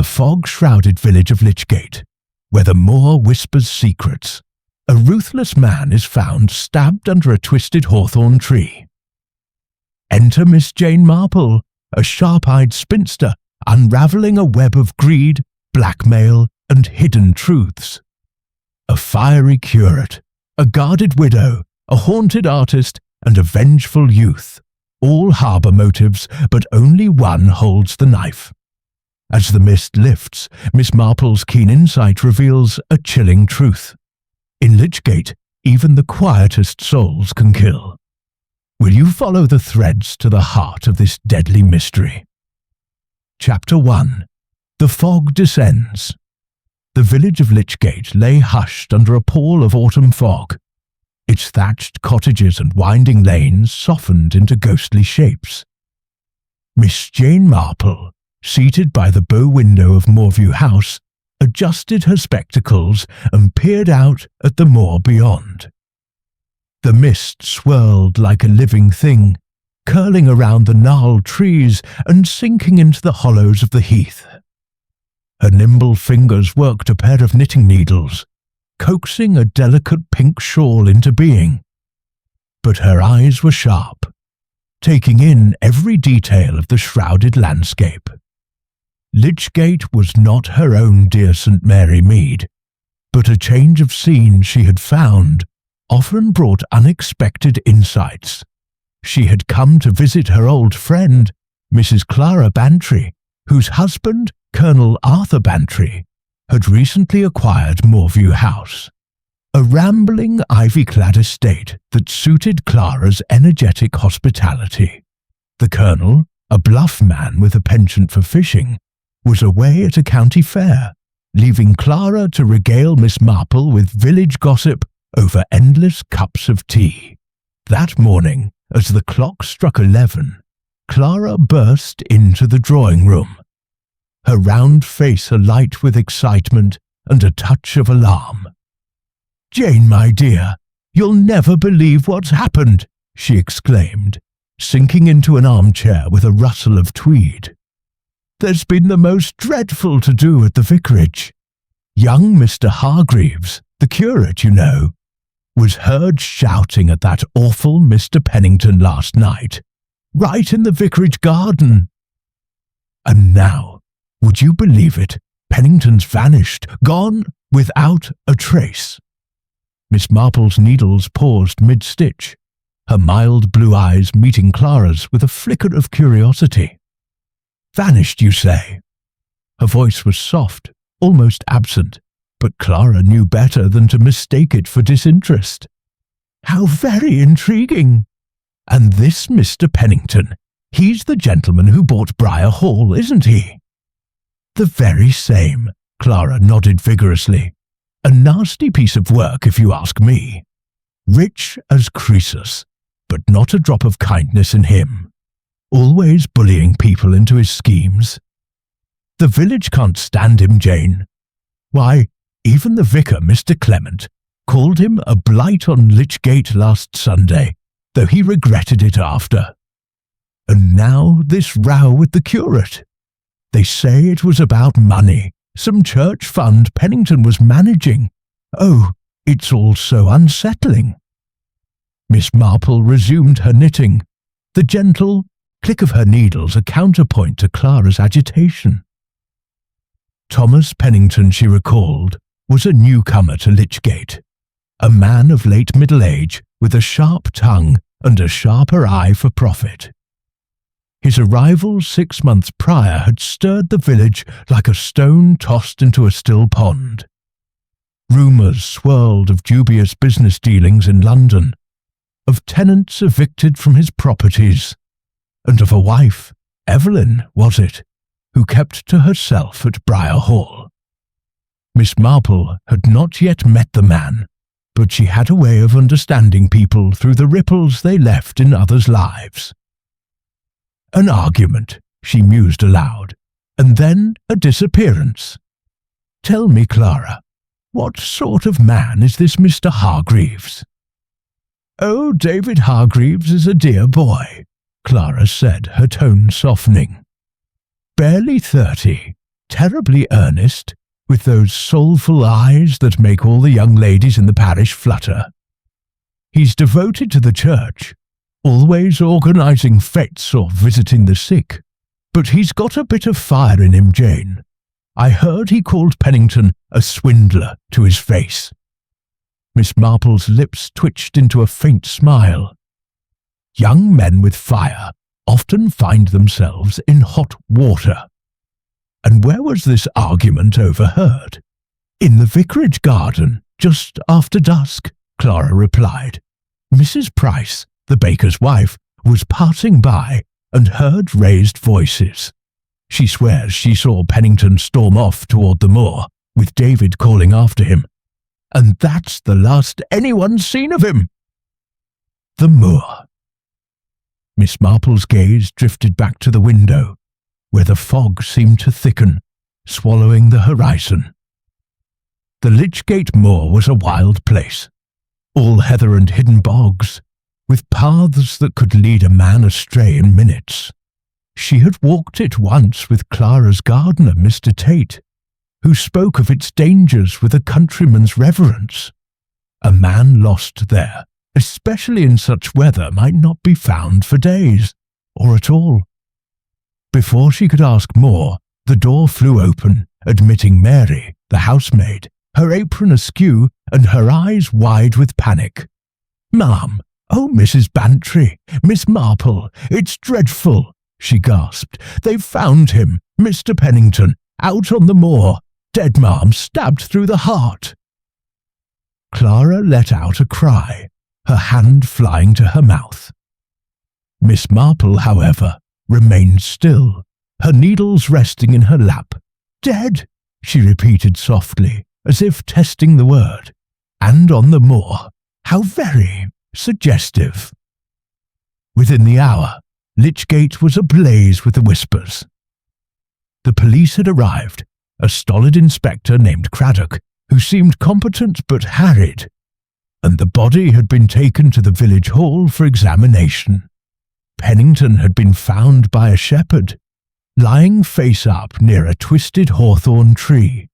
the fog-shrouded village of Lichgate, where the moor whispers secrets, a ruthless man is found stabbed under a twisted hawthorn tree. Enter Miss Jane Marple, a sharp-eyed spinster unravelling a web of greed, blackmail, and hidden truths. A fiery curate, a guarded widow, a haunted artist, and a vengeful youth all harbour motives, but only one holds the knife. As the mist lifts, Miss Marple's keen insight reveals a chilling truth. In Lichgate, even the quietest souls can kill. Will you follow the threads to the heart of this deadly mystery? Chapter 1. The fog descends. The village of Lichgate lay hushed under a pall of autumn fog. Its thatched cottages and winding lanes softened into ghostly shapes. Miss Jane Marple, seated by the bow window of Moorview House, adjusted her spectacles and peered out at the moor beyond. The mist swirled like a living thing, curling around the gnarled trees and sinking into the hollows of the heath. Her nimble fingers worked a pair of knitting needles, coaxing a delicate pink shawl into being. But her eyes were sharp, taking in every detail of the shrouded landscape. Lichgate was not her own dear St. Mary Mead, but a change of scene she had found often brought unexpected insights. She had come to visit her old friend, Mrs. Clara Bantry, whose husband, Colonel Arthur Bantry, had recently acquired Moorview House, a rambling ivy-clad estate that suited Clara's energetic hospitality. The Colonel, a bluff man with a penchant for fishing, was away at a county fair, leaving Clara to regale Miss Marple with village gossip over endless cups of tea. That morning, as the clock struck 11, Clara burst into the drawing-room, her round face alight with excitement and a touch of alarm. "Jane, my dear, you'll never believe what's happened," she exclaimed, sinking into an armchair with a rustle of tweed. "There's been the most dreadful to-do at the vicarage. Young Mr. Hargreaves, the curate, you know, was heard shouting at that awful Mr. Pennington last night, right in the vicarage garden. And now, would you believe it, Pennington's vanished, gone without a trace." Miss Marple's needles paused mid-stitch, her mild blue eyes meeting Clara's with a flicker of curiosity. "Vanished, you say?" Her voice was soft, almost absent, but Clara knew better than to mistake it for disinterest. "How very intriguing! And this Mr. Pennington, he's the gentleman who bought Briar Hall, isn't he?" "The very same," Clara nodded vigorously. "A nasty piece of work, if you ask me. Rich as Croesus, but not a drop of kindness in him. Always bullying people into his schemes. The village can't stand him, Jane. Why, even the vicar, Mr. Clement, called him a blight on Lichgate last Sunday, though he regretted it after. And now this row with the curate. They say it was about money, some church fund Pennington was managing. Oh, it's all so unsettling." Miss Marple resumed her knitting, the gentle click of her needles a counterpoint to Clara's agitation. Thomas Pennington, she recalled, was a newcomer to Lichgate, a man of late middle age with a sharp tongue and a sharper eye for profit. His arrival 6 months prior had stirred the village like a stone tossed into a still pond. Rumours swirled of dubious business dealings in London, of tenants evicted from his properties, and of a wife, Evelyn, was it, who kept to herself at Briar Hall. Miss Marple had not yet met the man, but she had a way of understanding people through the ripples they left in others' lives. An argument, she mused aloud, and then a disappearance. "Tell me, Clara, what sort of man is this Mr. Hargreaves?" "Oh, David Hargreaves is a dear boy," Clara said, her tone softening. "Barely 30, terribly earnest, with those soulful eyes that make all the young ladies in the parish flutter. He's devoted to the church, always organising fêtes or visiting the sick, but he's got a bit of fire in him, Jane. I heard he called Pennington a swindler to his face." Miss Marple's lips twitched into a faint smile. Young men with fire often find themselves in hot water. And where was this argument overheard? "In the vicarage garden, just after dusk," Clara replied. "Mrs. Price, the baker's wife, was passing by and heard raised voices. She swears she saw Pennington storm off toward the moor, with David calling after him. And that's the last anyone's seen of him." The moor. Miss Marple's gaze drifted back to the window, where the fog seemed to thicken, swallowing the horizon. The Lichgate Moor was a wild place, all heather and hidden bogs, with paths that could lead a man astray in minutes. She had walked it once with Clara's gardener, Mr. Tate, who spoke of its dangers with a countryman's reverence. A man lost there, especially in such weather, might not be found for days, or at all. Before she could ask more, the door flew open, admitting Mary, the housemaid, her apron askew and her eyes wide with panic. "Ma'am, oh, Mrs. Bantry, Miss Marple, it's dreadful," she gasped. "They've found him, Mr. Pennington, out on the moor. Dead, ma'am, stabbed through the heart." Clara let out a cry, her hand flying to her mouth. Miss Marple, however, remained still, her needles resting in her lap. "Dead," she repeated softly, as if testing the word. "And on the moor. How very suggestive." Within the hour, Lichgate was ablaze with the whispers. The police had arrived, a stolid inspector named Craddock, who seemed competent but harried, and the body had been taken to the village hall for examination. Pennington had been found by a shepherd, lying face up near a twisted hawthorn tree,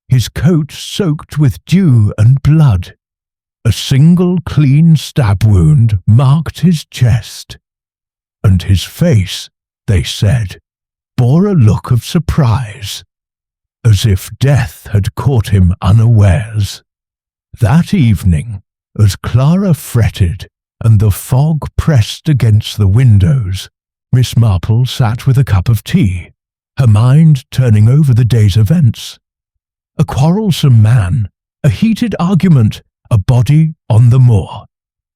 his coat soaked with dew and blood. A single clean stab wound marked his chest, and his face, they said, bore a look of surprise, as if death had caught him unawares. That evening, as Clara fretted and the fog pressed against the windows, Miss Marple sat with a cup of tea, her mind turning over the day's events. A quarrelsome man, a heated argument, a body on the moor.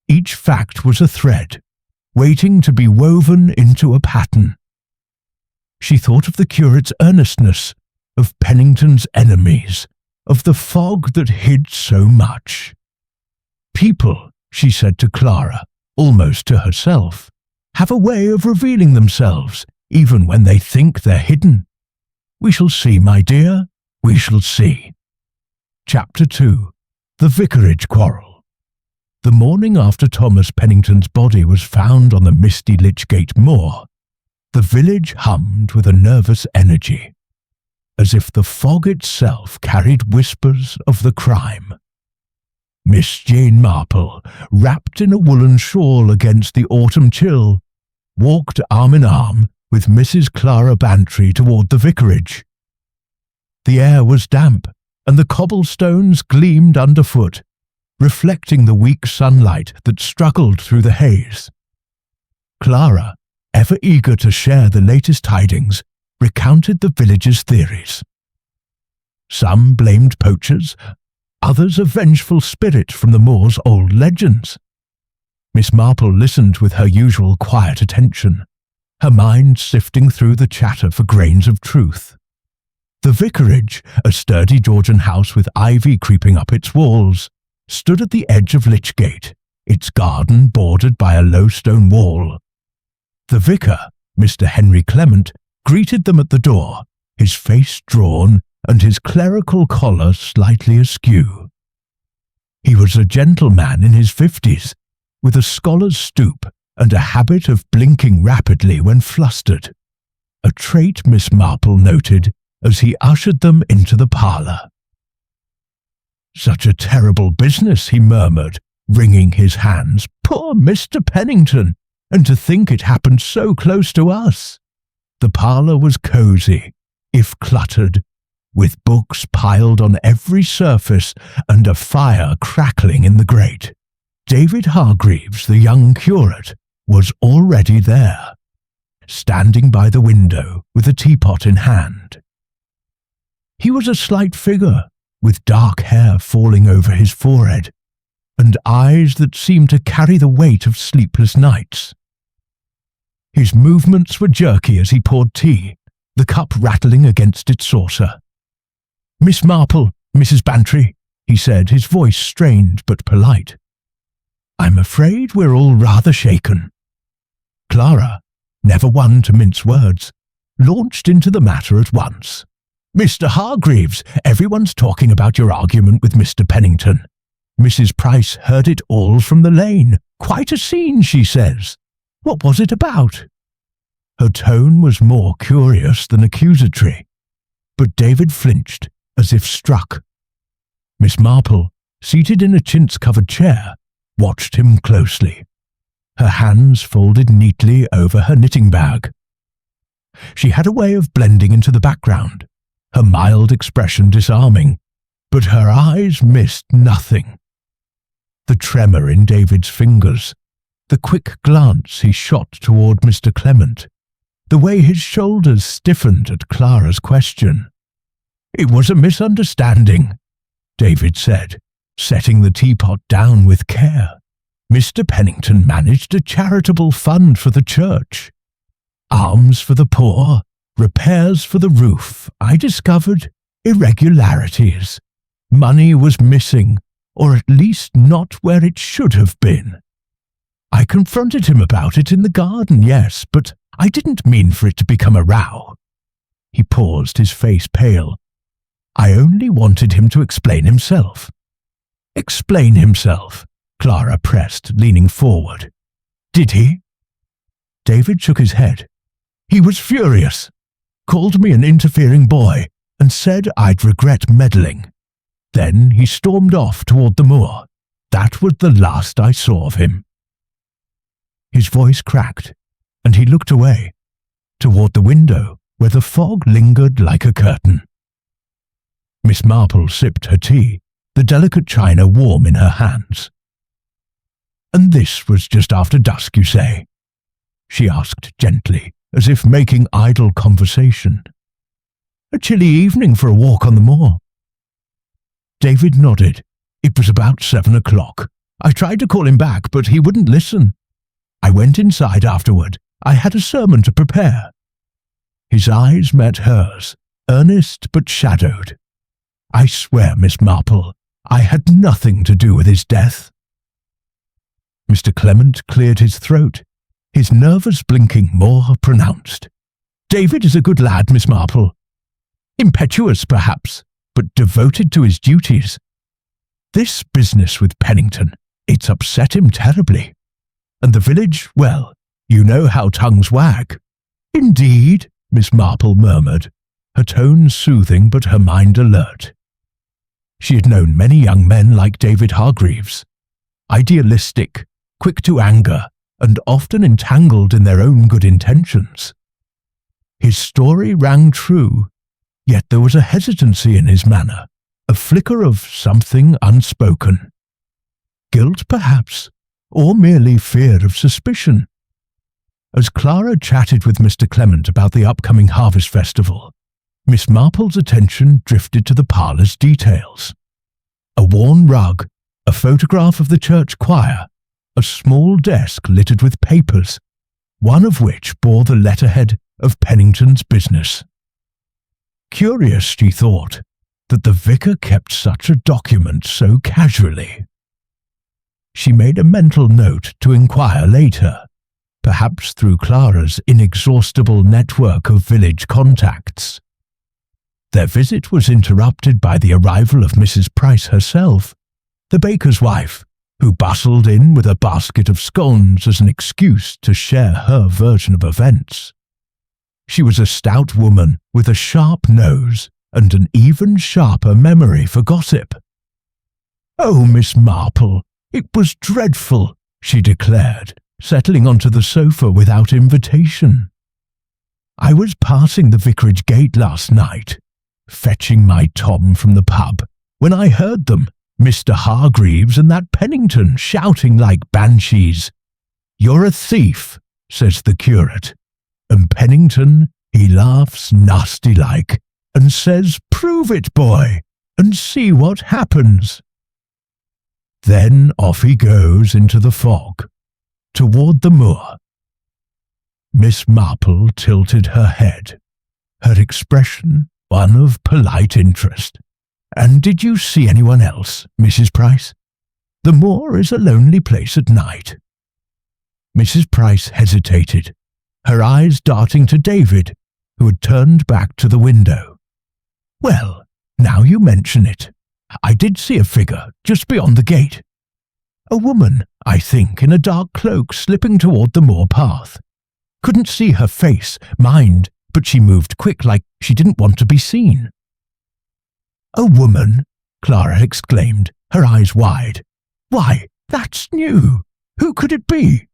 Each fact was a thread, waiting to be woven into a pattern. She thought of the curate's earnestness, of Pennington's enemies, of the fog that hid so much. People, she said to Clara, almost to herself, have a way of revealing themselves, even when they think they're hidden. We shall see, my dear, we shall see. Chapter 2. The Vicarage Quarrel. The morning after Thomas Pennington's body was found on the misty Lichgate Moor, the village hummed with a nervous energy, as if the fog itself carried whispers of the crime. Miss Jane Marple, wrapped in a woolen shawl against the autumn chill, walked arm in arm with Mrs. Clara Bantry toward the vicarage. The air was damp, and the cobblestones gleamed underfoot, reflecting the weak sunlight that struggled through the haze. Clara, ever eager to share the latest tidings, recounted the village's theories. Some blamed poachers, others a vengeful spirit from the moor's old legends. Miss Marple listened with her usual quiet attention, her mind sifting through the chatter for grains of truth. The vicarage, a sturdy Georgian house with ivy creeping up its walls, stood at the edge of Lichgate, its garden bordered by a low stone wall. The vicar, Mr. Henry Clement, greeted them at the door, his face drawn and his clerical collar slightly askew. He was a gentleman in his 50s, with a scholar's stoop and a habit of blinking rapidly when flustered, a trait Miss Marple noted as he ushered them into the parlour. "Such a terrible business," he murmured, wringing his hands. "Poor Mr. Pennington, and to think it happened so close to us." The parlour was cosy, if cluttered, with books piled on every surface and a fire crackling in the grate. David Hargreaves, the young curate, was already there, standing by the window with a teapot in hand. He was a slight figure, with dark hair falling over his forehead, and eyes that seemed to carry the weight of sleepless nights. His movements were jerky as he poured tea, the cup rattling against its saucer. "Miss Marple, Mrs. Bantry," he said, his voice strained but polite. "I'm afraid we're all rather shaken." Clara, never one to mince words, launched into the matter at once. "Mr. Hargreaves, everyone's talking about your argument with Mr. Pennington. Mrs. Price heard it all from the lane. Quite a scene, she says. What was it about?" Her tone was more curious than accusatory, but David flinched as if struck. Miss Marple, seated in a chintz-covered chair, watched him closely, her hands folded neatly over her knitting bag. She had a way of blending into the background, her mild expression disarming, but her eyes missed nothing. The tremor in David's fingers, the quick glance he shot toward Mr. Clement, the way his shoulders stiffened at Clara's question. "It was a misunderstanding," David said, setting the teapot down with care. "Mr. Pennington managed a charitable fund for the church. Alms for the poor, repairs for the roof. I discovered irregularities. Money was missing, or at least not where it should have been. I confronted him about it in the garden, yes, but I didn't mean for it to become a row." He paused, his face pale. "I only wanted him to explain himself." "Explain himself," Clara pressed, leaning forward. "Did he?" David shook his head. "He was furious, called me an interfering boy, and said I'd regret meddling. Then he stormed off toward the moor. That was the last I saw of him." His voice cracked, and he looked away, toward the window where the fog lingered like a curtain. Miss Marple sipped her tea, the delicate china warm in her hands. "And this was just after dusk, you say?" she asked gently, as if making idle conversation. "A chilly evening for a walk on the moor." David nodded. "It was about 7 o'clock. I tried to call him back, but he wouldn't listen. I went inside afterward. I had a sermon to prepare." His eyes met hers, earnest but shadowed. "I swear, Miss Marple, I had nothing to do with his death." Mr. Clement cleared his throat, his nervous blinking more pronounced. "David is a good lad, Miss Marple. Impetuous, perhaps, but devoted to his duties. This business with Pennington, it's upset him terribly. And the village, well, you know how tongues wag." "Indeed," Miss Marple murmured, her tone soothing but her mind alert. She had known many young men like David Hargreaves, idealistic, quick to anger, and often entangled in their own good intentions. His story rang true, yet there was a hesitancy in his manner, a flicker of something unspoken. Guilt, perhaps, or merely fear of suspicion. As Clara chatted with Mr. Clement about the upcoming harvest festival, Miss Marple's attention drifted to the parlour's details. A worn rug, a photograph of the church choir, a small desk littered with papers, one of which bore the letterhead of Pennington's business. Curious, she thought, that the vicar kept such a document so casually. She made a mental note to inquire later, perhaps through Clara's inexhaustible network of village contacts. Their visit was interrupted by the arrival of Mrs. Price herself, the baker's wife, who bustled in with a basket of scones as an excuse to share her version of events. She was a stout woman with a sharp nose and an even sharper memory for gossip. "Oh, Miss Marple, it was dreadful," she declared, settling onto the sofa without invitation. "I was passing the vicarage gate last night, fetching my Tom from the pub, when I heard them, Mr. Hargreaves and that Pennington, shouting like banshees. 'You're a thief,' says the curate, and Pennington, he laughs nasty-like and says, 'Prove it, boy, and see what happens.' Then off he goes into the fog, toward the moor." Miss Marple tilted her head, her expression one of polite interest. "And did you see anyone else, Mrs. Price? The moor is a lonely place at night." Mrs. Price hesitated, her eyes darting to David, who had turned back to the window. "Well, now you mention it, I did see a figure just beyond the gate. A woman, I think, in a dark cloak slipping toward the moor path. Couldn't see her face, mind, but she moved quick like she didn't want to be seen." "A woman?" Clara exclaimed, her eyes wide. "Why, that's new! Who could it be?"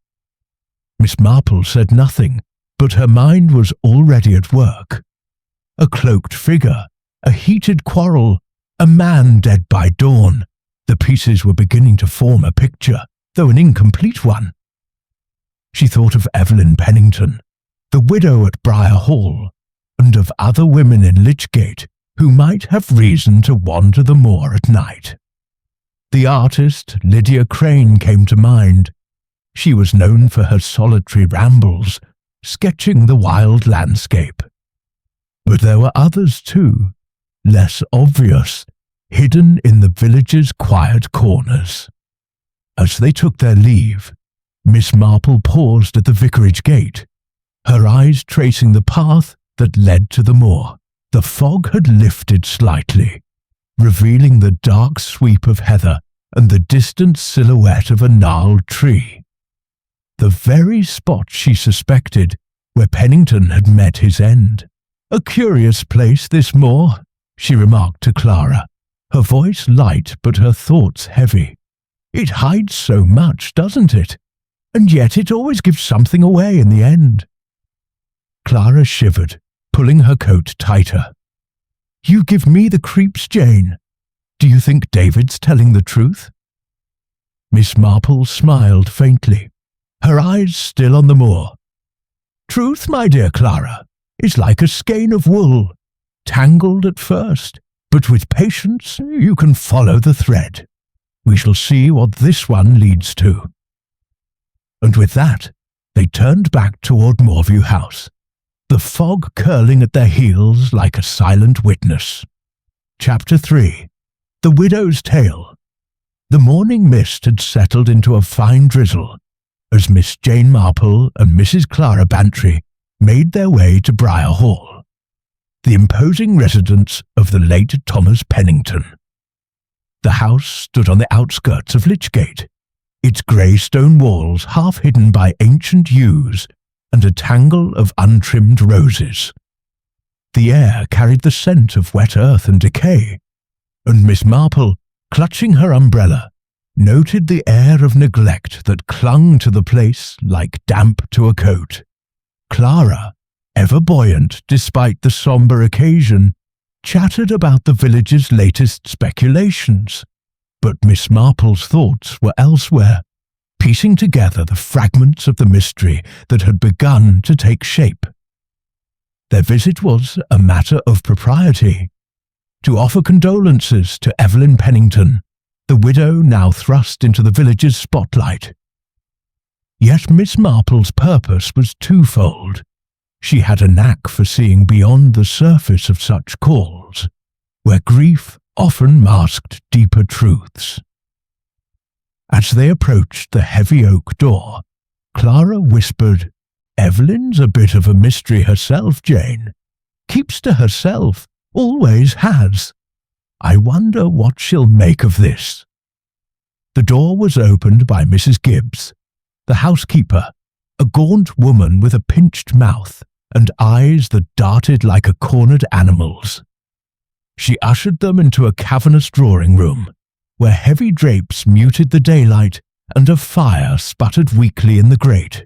Miss Marple said nothing, but her mind was already at work. A cloaked figure, a heated quarrel, a man dead by dawn. The pieces were beginning to form a picture, though an incomplete one. She thought of Evelyn Pennington, the widow at Briar Hall, and of other women in Lichgate who might have reason to wander the moor at night. The artist Lydia Crane came to mind. She was known for her solitary rambles, sketching the wild landscape. But there were others too, less obvious, hidden in the village's quiet corners. As they took their leave, Miss Marple paused at the vicarage gate, her eyes tracing the path that led to the moor. The fog had lifted slightly, revealing the dark sweep of heather and the distant silhouette of a gnarled tree. The very spot she suspected where Pennington had met his end. "A curious place, this moor," she remarked to Clara, her voice light but her thoughts heavy. "It hides so much, doesn't it? And yet it always gives something away in the end." Clara shivered, pulling her coat tighter. "You give me the creeps, Jane. Do you think David's telling the truth?" Miss Marple smiled faintly, her eyes still on the moor. "Truth, my dear Clara, is like a skein of wool, tangled at first, but with patience you can follow the thread. We shall see what this one leads to." And with that, they turned back toward Moorview House, the fog curling at their heels like a silent witness. Chapter 3. The Widow's Tale. The morning mist had settled into a fine drizzle as Miss Jane Marple and Mrs. Clara Bantry made their way to Briar Hall, the imposing residence of the late Thomas Pennington. The house stood on the outskirts of Lichgate, its grey stone walls half hidden by ancient yews and a tangle of untrimmed roses. The air carried the scent of wet earth and decay, and Miss Marple, clutching her umbrella, noted the air of neglect that clung to the place like damp to a coat. Clara, ever buoyant despite the sombre occasion, chattered about the village's latest speculations, but Miss Marple's thoughts were elsewhere, piecing together the fragments of the mystery that had begun to take shape. Their visit was a matter of propriety, to offer condolences to Evelyn Pennington, the widow now thrust into the village's spotlight. Yet Miss Marple's purpose was twofold. She had a knack for seeing beyond the surface of such calls, where grief often masked deeper truths. As they approached the heavy oak door, Clara whispered, "Evelyn's a bit of a mystery herself, Jane. Keeps to herself, always has. I wonder what she'll make of this." The door was opened by Mrs. Gibbs, the housekeeper, a gaunt woman with a pinched mouth and eyes that darted like a cornered animal's. She ushered them into a cavernous drawing-room, where heavy drapes muted the daylight and a fire sputtered weakly in the grate.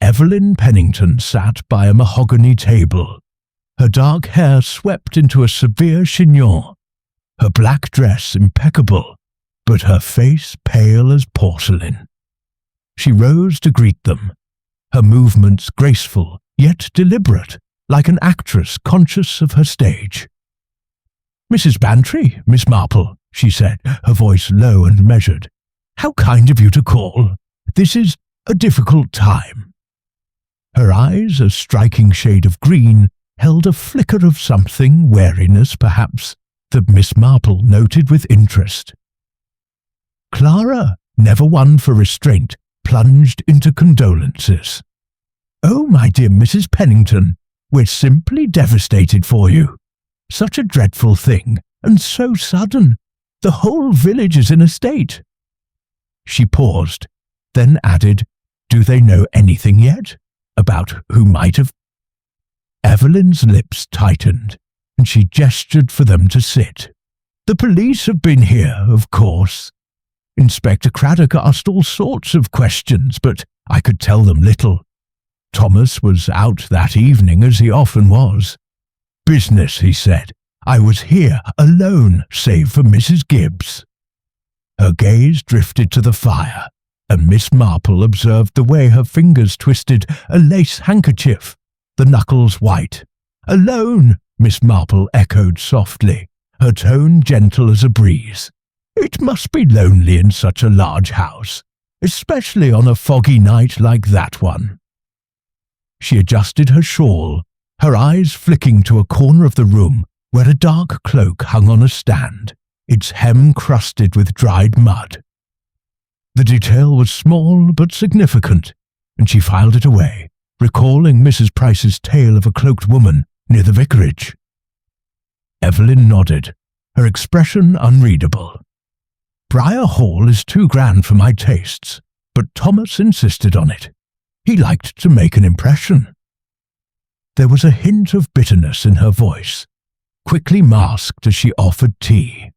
Evelyn Pennington sat by a mahogany table, her dark hair swept into a severe chignon, her black dress impeccable, but her face pale as porcelain. She rose to greet them, her movements graceful yet deliberate, like an actress conscious of her stage. "Mrs. Bantry, Miss Marple," she said, her voice low and measured. "How kind of you to call. This is a difficult time." Her eyes, a striking shade of green, held a flicker of something, wariness perhaps, that Miss Marple noted with interest. Clara, never one for restraint, plunged into condolences. "Oh, my dear Mrs. Pennington, we're simply devastated for you. Such a dreadful thing, and so sudden. The whole village is in a state." She paused, then added, "Do they know anything yet? About who might have—" Evelyn's lips tightened, and she gestured for them to sit. "The police have been here, of course. Inspector Craddock asked all sorts of questions, but I could tell them little. Thomas was out that evening, as he often was. 'Business,' he said. 'I was here alone, save for Mrs. Gibbs.'" Her gaze drifted to the fire, and Miss Marple observed the way her fingers twisted a lace handkerchief, the knuckles white. "Alone," Miss Marple echoed softly, her tone gentle as a breeze. "It must be lonely in such a large house, especially on a foggy night like that one." She adjusted her shawl, her eyes flicking to a corner of the room where a dark cloak hung on a stand, its hem crusted with dried mud. The detail was small but significant, and she filed it away, recalling Mrs. Price's tale of a cloaked woman near the vicarage. Evelyn nodded, her expression unreadable. "Briar Hall is too grand for my tastes, but Thomas insisted on it. He liked to make an impression." There was a hint of bitterness in her voice, quickly masked as she offered tea.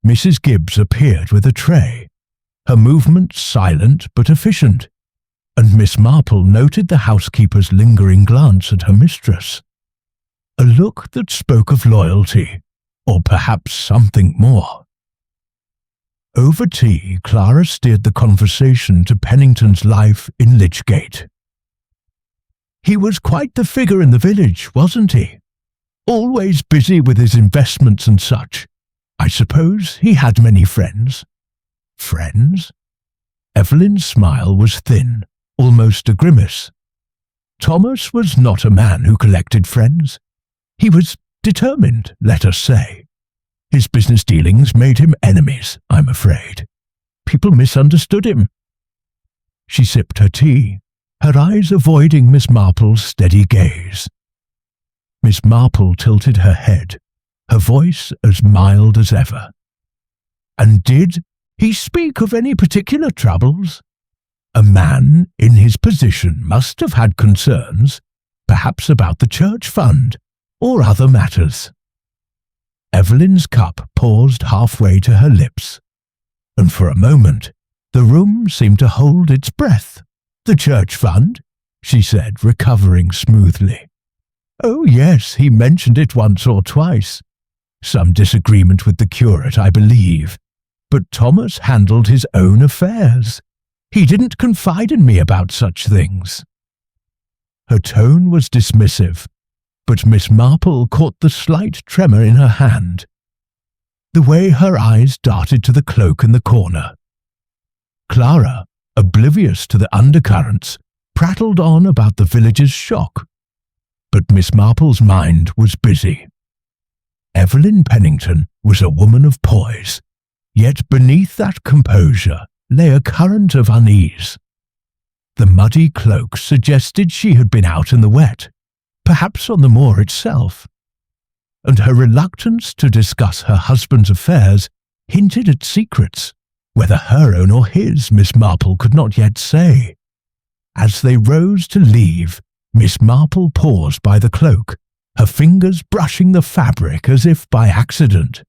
Mrs. Gibbs appeared with a tray, her movements silent but efficient, and Miss Marple noted the housekeeper's lingering glance at her mistress. A look that spoke of loyalty, or perhaps something more. Over tea, Clara steered the conversation to Pennington's life in Lichgate. "He was quite the figure in the village, wasn't he? Always busy with his investments and such. I suppose he had many friends." "Friends?" Evelyn's smile was thin, almost a grimace. "Thomas was not a man who collected friends. He was determined, let us say. His business dealings made him enemies, I'm afraid. People misunderstood him." She sipped her tea, her eyes avoiding Miss Marple's steady gaze. Miss Marple tilted her head, her voice as mild as ever. "And did he speak of any particular troubles? A man in his position must have had concerns, perhaps about the church fund, or other matters." Evelyn's cup paused halfway to her lips, and for a moment the room seemed to hold its breath. "The church fund?" she said, recovering smoothly. "Oh yes, he mentioned it once or twice. Some disagreement with the curate, I believe, but Thomas handled his own affairs. He didn't confide in me about such things." Her tone was dismissive, but Miss Marple caught the slight tremor in her hand, the way her eyes darted to the cloak in the corner. Clara, oblivious to the undercurrents, prattled on about the village's shock, but Miss Marple's mind was busy. Evelyn Pennington was a woman of poise, yet beneath that composure lay a current of unease. The muddy cloak suggested she had been out in the wet, perhaps on the moor itself, and her reluctance to discuss her husband's affairs hinted at secrets, whether her own or his, Miss Marple could not yet say. As they rose to leave, Miss Marple paused by the cloak, her fingers brushing the fabric as if by accident.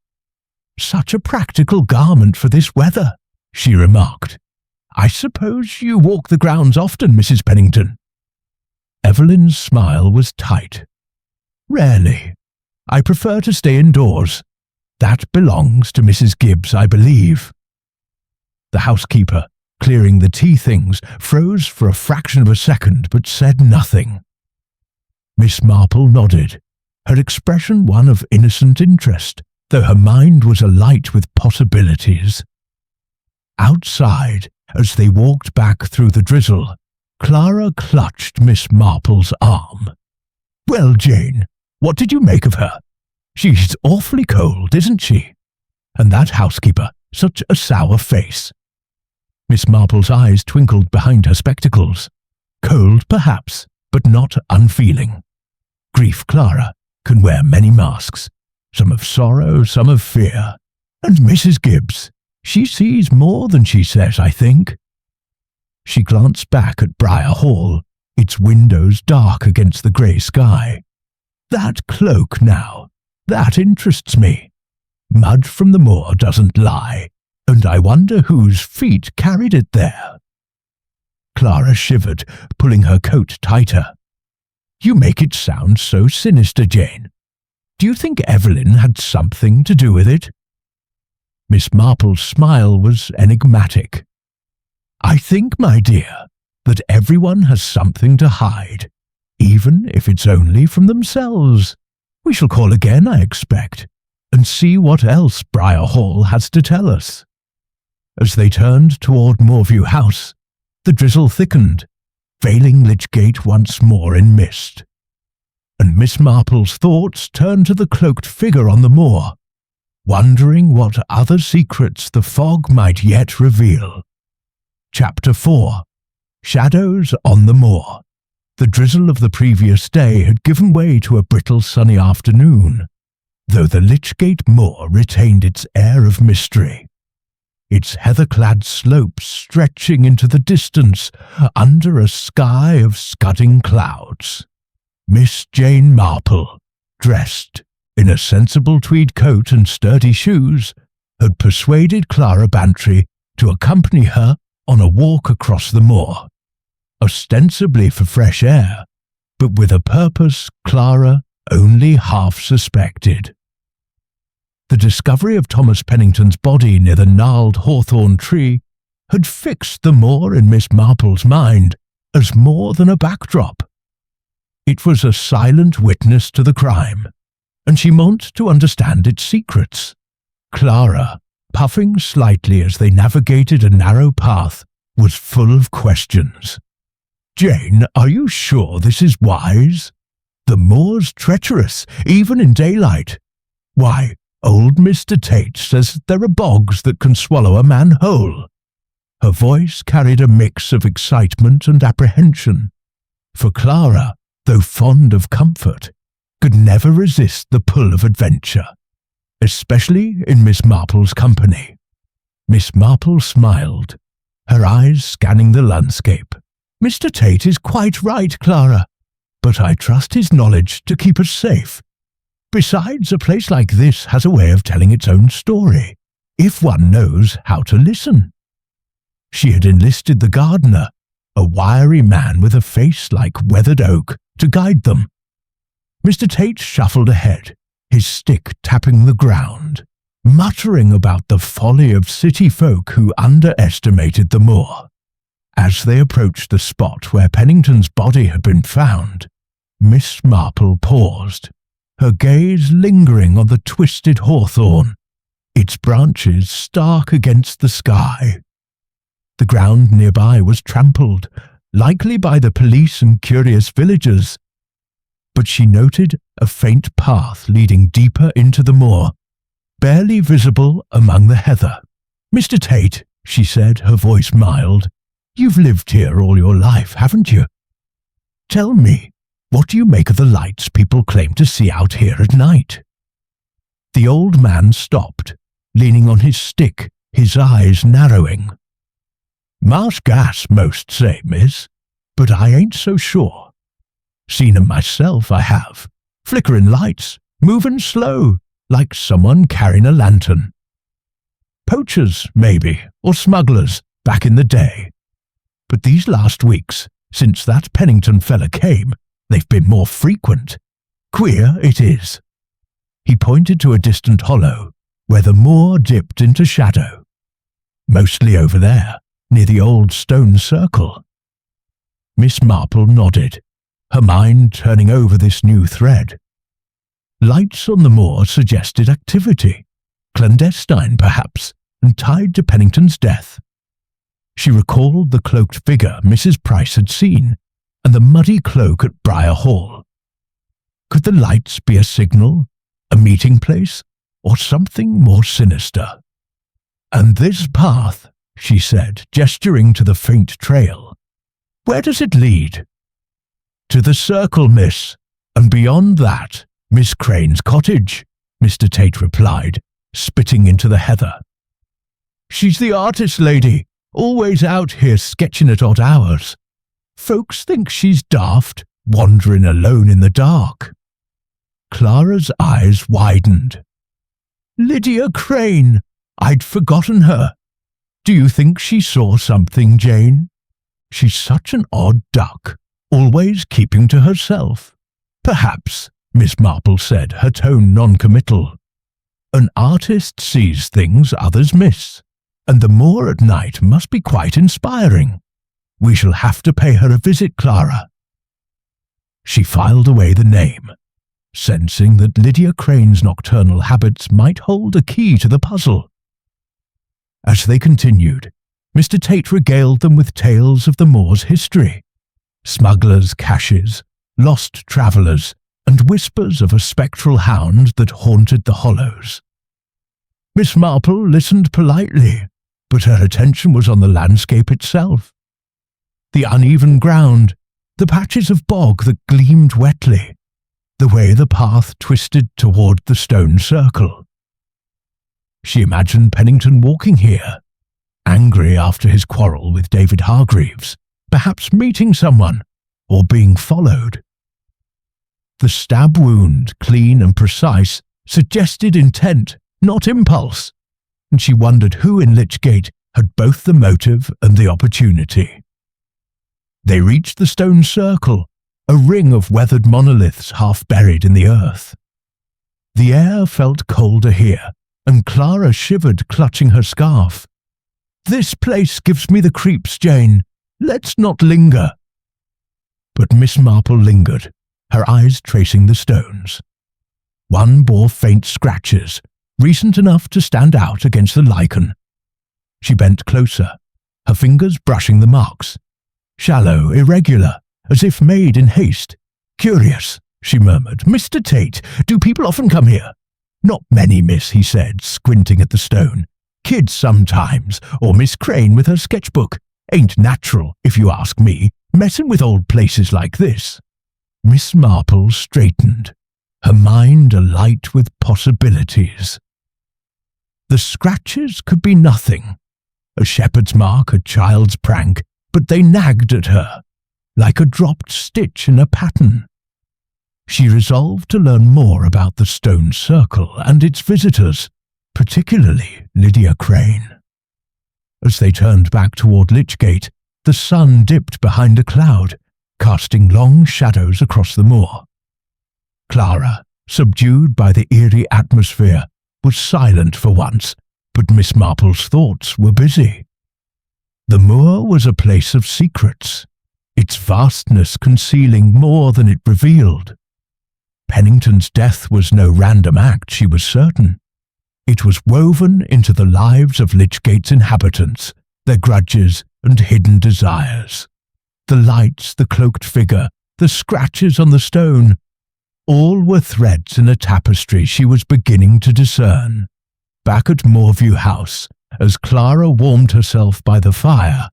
"Such a practical garment for this weather," she remarked. "I suppose you walk the grounds often, Mrs. Pennington?" Evelyn's smile was tight. "Rarely. I prefer to stay indoors. That belongs to Mrs. Gibbs, I believe." The housekeeper, clearing the tea things, froze for a fraction of a second but said nothing. Miss Marple nodded, her expression one of innocent interest, though her mind was alight with possibilities. Outside, as they walked back through the drizzle, Clara clutched Miss Marple's arm. "Well, Jane, what did you make of her? She's awfully cold, isn't she? And that housekeeper, such a sour face." Miss Marple's eyes twinkled behind her spectacles. "Cold, perhaps, but not unfeeling. Grief, Clara, can wear many masks, some of sorrow, some of fear. And Mrs. Gibbs, she sees more than she says, I think." She glanced back at Briar Hall, its windows dark against the grey sky. "That cloak, now, that interests me. Mud from the moor doesn't lie, and I wonder whose feet carried it there." Clara shivered, pulling her coat tighter. "You make it sound so sinister, Jane. Do you think Evelyn had something to do with it?" Miss Marple's smile was enigmatic. "I think, my dear, that everyone has something to hide, even if it's only from themselves. We shall call again, I expect, and see what else Briar Hall has to tell us." As they turned toward Moorview House, the drizzle thickened, veiling Lichgate once more in mist. And Miss Marple's thoughts turned to the cloaked figure on the moor, wondering what other secrets the fog might yet reveal. Chapter 4. Shadows on the Moor. The drizzle of the previous day had given way to a brittle sunny afternoon, though the Lichgate moor retained its air of mystery, its heather-clad slopes stretching into the distance under a sky of scudding clouds. Miss Jane Marple, dressed in a sensible tweed coat and sturdy shoes, had persuaded Clara Bantry to accompany her on a walk across the moor, ostensibly for fresh air, but with a purpose Clara only half suspected. The discovery of Thomas Pennington's body near the gnarled hawthorn tree had fixed the moor in Miss Marple's mind as more than a backdrop. It was a silent witness to the crime, and she meant to understand its secrets. Clara, puffing slightly as they navigated a narrow path, was full of questions. "Jane, are you sure this is wise? The moor's treacherous, even in daylight. Why, old Mr. Tate says there are bogs that can swallow a man whole." Her voice carried a mix of excitement and apprehension, for Clara, though fond of comfort, could never resist the pull of adventure, especially in Miss Marple's company. Miss Marple smiled, her eyes scanning the landscape. "Mr. Tate is quite right, Clara, but I trust his knowledge to keep us safe. Besides, a place like this has a way of telling its own story, if one knows how to listen." She had enlisted the gardener, a wiry man with a face like weathered oak, to guide them. Mr. Tate shuffled ahead, his stick tapping the ground, muttering about the folly of city folk who underestimated the moor. As they approached the spot where Pennington's body had been found, Miss Marple paused, her gaze lingering on the twisted hawthorn, its branches stark against the sky. The ground nearby was trampled, likely by the police and curious villagers, but she noted a faint path leading deeper into the moor, barely visible among the heather. "Mr. Tate," she said, her voice mild, "you've lived here all your life, haven't you? Tell me, what do you make of the lights people claim to see out here at night?" The old man stopped, leaning on his stick, his eyes narrowing. "Marsh gas, most say, miss, but I ain't so sure. Seen 'em myself, I have. Flickering lights, moving slow, like someone carrying a lantern. Poachers, maybe, or smugglers, back in the day. But these last weeks, since that Pennington fella came, they've been more frequent. Queer it is." He pointed to a distant hollow, where the moor dipped into shadow. "Mostly over there, near the old stone circle." Miss Marple nodded, her mind turning over this new thread. Lights on the moor suggested activity, clandestine perhaps, and tied to Pennington's death. She recalled the cloaked figure Mrs. Price had seen, and the muddy cloak at Briar Hall. Could the lights be a signal, a meeting place, or something more sinister? "And this path," she said, gesturing to the faint trail. "Where does it lead?" "To the circle, miss, and beyond that, Miss Crane's cottage," Mr. Tate replied, spitting into the heather. "She's the artist lady, always out here sketching at odd hours. Folks think she's daft, wandering alone in the dark." Clara's eyes widened. "Lydia Crane! I'd forgotten her. Do you think she saw something, Jane? She's such an odd duck, always keeping to herself." "Perhaps," Miss Marple said, her tone non-committal. "An artist sees things others miss, and the moor at night must be quite inspiring. We shall have to pay her a visit, Clara." She filed away the name, sensing that Lydia Crane's nocturnal habits might hold a key to the puzzle. As they continued, Mr. Tate regaled them with tales of the moor's history, smugglers' caches, lost travellers, and whispers of a spectral hound that haunted the hollows. Miss Marple listened politely, but her attention was on the landscape itself. The uneven ground, the patches of bog that gleamed wetly, the way the path twisted toward the stone circle. She imagined Pennington walking here, angry after his quarrel with David Hargreaves, perhaps meeting someone, or being followed. The stab wound, clean and precise, suggested intent, not impulse, and she wondered who in Lichgate had both the motive and the opportunity. They reached the stone circle, a ring of weathered monoliths half buried in the earth. The air felt colder here, and Clara shivered, clutching her scarf. "This place gives me the creeps, Jane. Let's not linger." But Miss Marple lingered, her eyes tracing the stones. One bore faint scratches, recent enough to stand out against the lichen. She bent closer, her fingers brushing the marks. Shallow, irregular, as if made in haste. "Curious," she murmured. "Mr. Tate, do people often come here?" "Not many, miss," he said, squinting at the stone. "Kids sometimes, or Miss Crane with her sketchbook. Ain't natural, if you ask me, messing with old places like this." Miss Marple straightened, her mind alight with possibilities. The scratches could be nothing. A shepherd's mark, a child's prank, but they nagged at her, like a dropped stitch in a pattern. She resolved to learn more about the stone circle and its visitors, particularly Lydia Crane. As they turned back toward Lichgate, the sun dipped behind a cloud, casting long shadows across the moor. Clara, subdued by the eerie atmosphere, was silent for once, but Miss Marple's thoughts were busy. The moor was a place of secrets, its vastness concealing more than it revealed. Pennington's death was no random act, she was certain. It was woven into the lives of Lichgate's inhabitants, their grudges and hidden desires. The lights, the cloaked figure, the scratches on the stone, all were threads in a tapestry she was beginning to discern. Back at Moorview House, as Clara warmed herself by the fire,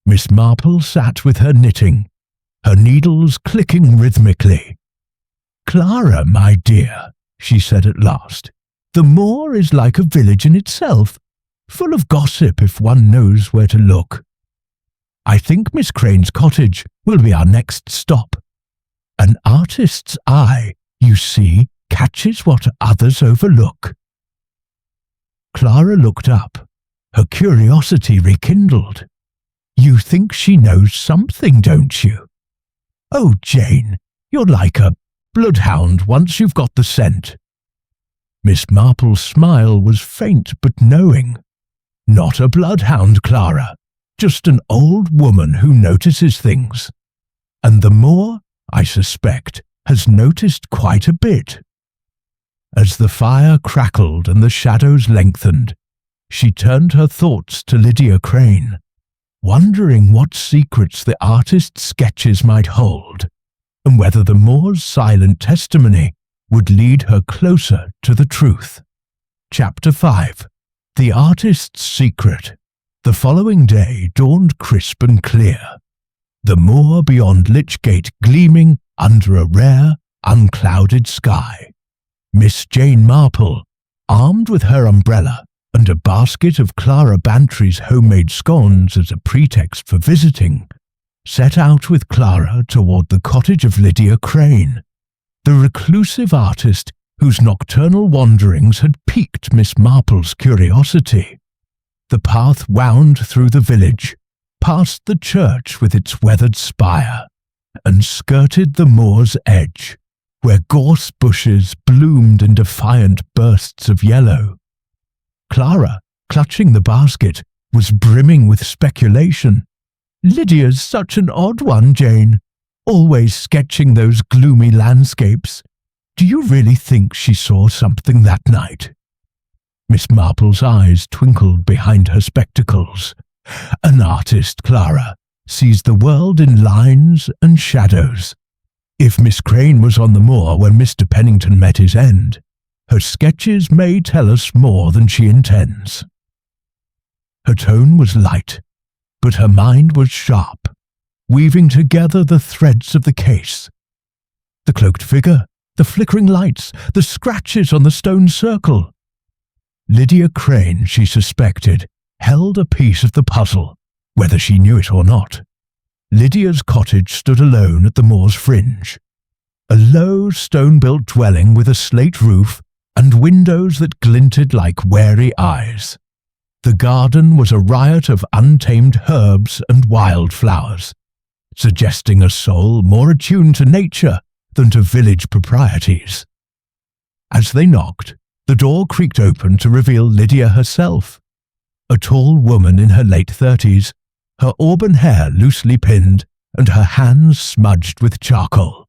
Miss Marple sat with her knitting, her needles clicking rhythmically. "Clara, my dear," she said at last, "the moor is like a village in itself, full of gossip if one knows where to look. I think Miss Crane's cottage will be our next stop. An artist's eye, you see, catches what others overlook." Clara looked up, her curiosity rekindled. "You think she knows something, don't you? Oh, Jane, you're like a bloodhound once you've got the scent." Miss Marple's smile was faint but knowing. "Not a bloodhound, Clara, just an old woman who notices things. And the Moor, I suspect, has noticed quite a bit." As the fire crackled and the shadows lengthened, she turned her thoughts to Lydia Crane, wondering what secrets the artist's sketches might hold, and whether the Moor's silent testimony would lead her closer to the truth. Chapter 5. The Artist's Secret. The following day dawned crisp and clear, the moor beyond Lichgate gleaming under a rare, unclouded sky. Miss Jane Marple, armed with her umbrella and a basket of Clara Bantry's homemade scones as a pretext for visiting, set out with Clara toward the cottage of Lydia Crane, the reclusive artist whose nocturnal wanderings had piqued Miss Marple's curiosity. The path wound through the village, past the church with its weathered spire, and skirted the moor's edge, where gorse bushes bloomed in defiant bursts of yellow. Clara, clutching the basket, was brimming with speculation. "Lydia's such an odd one, Jane, always sketching those gloomy landscapes. Do you really think she saw something that night?" Miss Marple's eyes twinkled behind her spectacles. "An artist, Clara, sees the world in lines and shadows. If Miss Crane was on the moor when Mr. Pennington met his end, her sketches may tell us more than she intends." Her tone was light, but her mind was sharp, weaving together the threads of the case. The cloaked figure, the flickering lights, the scratches on the stone circle. Lydia Crane, she suspected, held a piece of the puzzle, whether she knew it or not. Lydia's cottage stood alone at the moor's fringe, a low stone-built dwelling with a slate roof and windows that glinted like wary eyes. The garden was a riot of untamed herbs and wildflowers, suggesting a soul more attuned to nature than to village proprieties. As they knocked, the door creaked open to reveal Lydia herself, a tall woman in her late 30s, her auburn hair loosely pinned and her hands smudged with charcoal.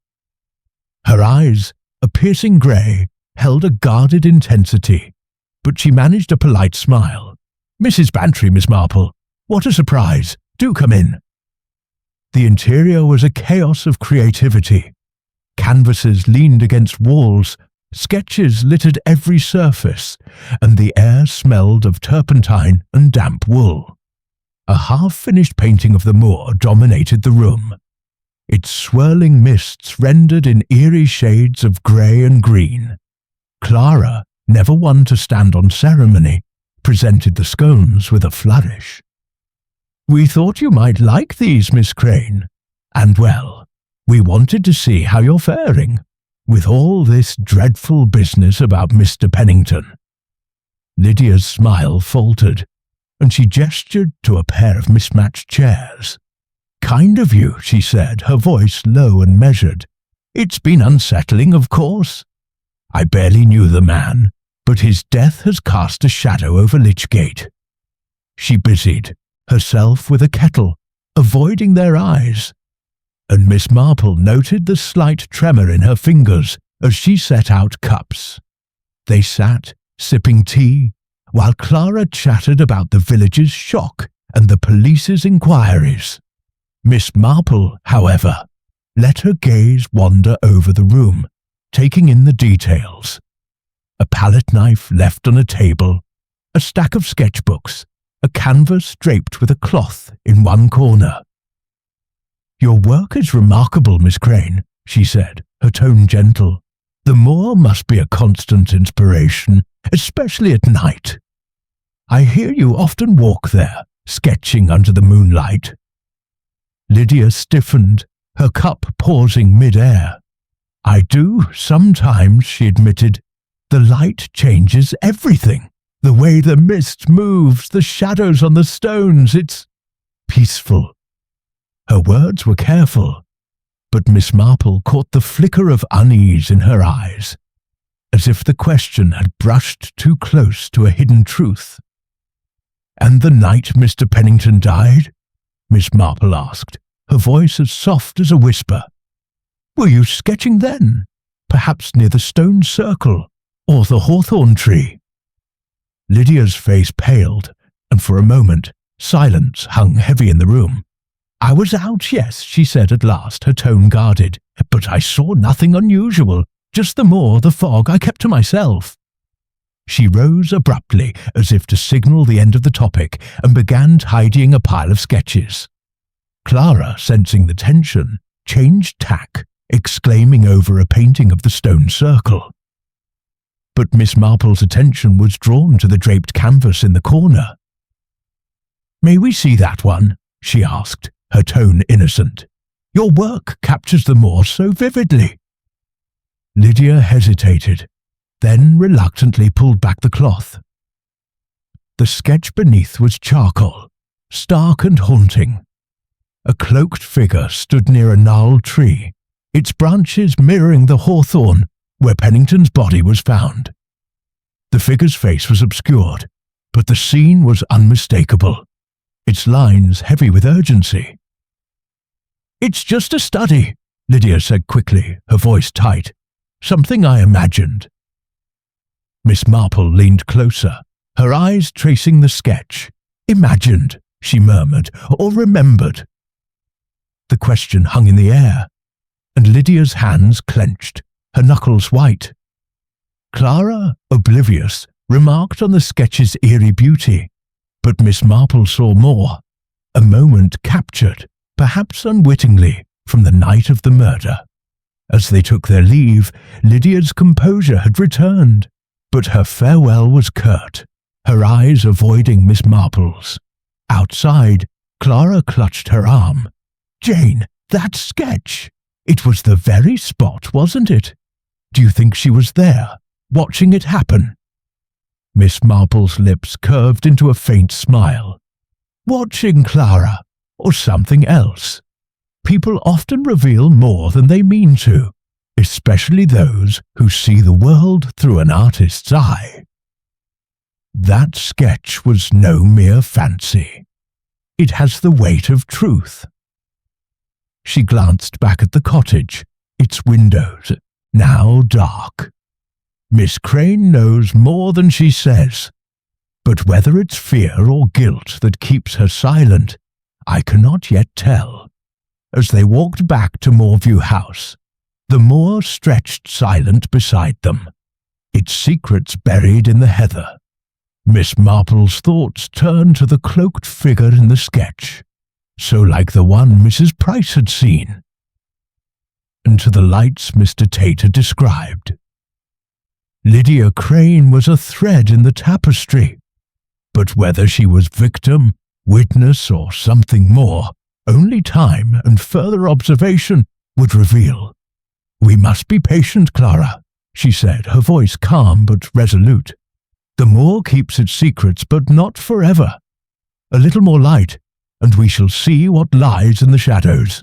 Her eyes, a piercing grey, held a guarded intensity, but she managed a polite smile. "Mrs. Bantry, Miss Marple, what a surprise! Do come in." The interior was a chaos of creativity. Canvases leaned against walls, sketches littered every surface, and the air smelled of turpentine and damp wool. A half-finished painting of the moor dominated the room, its swirling mists rendered in eerie shades of grey and green. Clara, never one to stand on ceremony, presented the scones with a flourish. "We thought you might like these, Miss Crane, and well, we wanted to see how you're faring, with all this dreadful business about Mr. Pennington." Lydia's smile faltered, and she gestured to a pair of mismatched chairs. "Kind of you," she said, her voice low and measured. "It's been unsettling, of course. I barely knew the man, but his death has cast a shadow over Lichgate." She busied herself with a kettle, avoiding their eyes, and Miss Marple noted the slight tremor in her fingers as she set out cups. They sat, sipping tea, while Clara chattered about the village's shock and the police's inquiries. Miss Marple, however, let her gaze wander over the room, taking in the details. A palette knife left on a table, a stack of sketchbooks, a canvas draped with a cloth in one corner. "Your work is remarkable, Miss Crane," she said, her tone gentle. "The moor must be a constant inspiration, especially at night. I hear you often walk there, sketching under the moonlight." Lydia stiffened, her cup pausing mid-air. "I do, sometimes," she admitted. "The light changes everything. The way the mist moves, the shadows on the stones, it's peaceful." Her words were careful, but Miss Marple caught the flicker of unease in her eyes, as if the question had brushed too close to a hidden truth. "And the night Mr. Pennington died?" Miss Marple asked, her voice as soft as a whisper. "Were you sketching then? Perhaps near the stone circle or the hawthorn tree?" Lydia's face paled, and for a moment silence hung heavy in the room. "I was out, yes," she said at last, her tone guarded, "but I saw nothing unusual. Just the moor, the fog, I kept to myself." She rose abruptly, as if to signal the end of the topic, and began tidying a pile of sketches. Clara, sensing the tension, changed tack, exclaiming over a painting of the stone circle. But Miss Marple's attention was drawn to the draped canvas in the corner. "May we see that one?" she asked, her tone innocent. "Your work captures the moor so vividly." Lydia hesitated, then reluctantly pulled back the cloth. The sketch beneath was charcoal, stark and haunting. A cloaked figure stood near a gnarled tree, its branches mirroring the hawthorn where Pennington's body was found. The figure's face was obscured, but the scene was unmistakable, its lines heavy with urgency. "It's just a study," Lydia said quickly, her voice tight. "Something I imagined." Miss Marple leaned closer, her eyes tracing the sketch. "Imagined," she murmured, "or remembered?" The question hung in the air, and Lydia's hands clenched, her knuckles white. Clara, oblivious, remarked on the sketch's eerie beauty, but Miss Marple saw more, a moment captured, perhaps unwittingly, from the night of the murder. As they took their leave, Lydia's composure had returned, but her farewell was curt, her eyes avoiding Miss Marple's. Outside, Clara clutched her arm. "Jane, that sketch! It was the very spot, wasn't it? Do you think she was there, watching it happen?" Miss Marple's lips curved into a faint smile. "Watching, Clara, or something else. People often reveal more than they mean to, especially those who see the world through an artist's eye." That sketch was no mere fancy. It has the weight of truth. She glanced back at the cottage, its windows, now dark. "Miss Crane knows more than she says, but whether it's fear or guilt that keeps her silent, I cannot yet tell." As they walked back to Moorview House, the moor stretched silent beside them, its secrets buried in the heather. Miss Marple's thoughts turned to the cloaked figure in the sketch, so like the one Mrs. Price had seen, and to the lights Mr. Tate had described. Lydia Crane was a thread in the tapestry, but whether she was victim, witness, or something more, only time and further observation would reveal. "We must be patient, Clara," she said, her voice calm but resolute. "The moor keeps its secrets, but not forever. A little more light, and we shall see what lies in the shadows."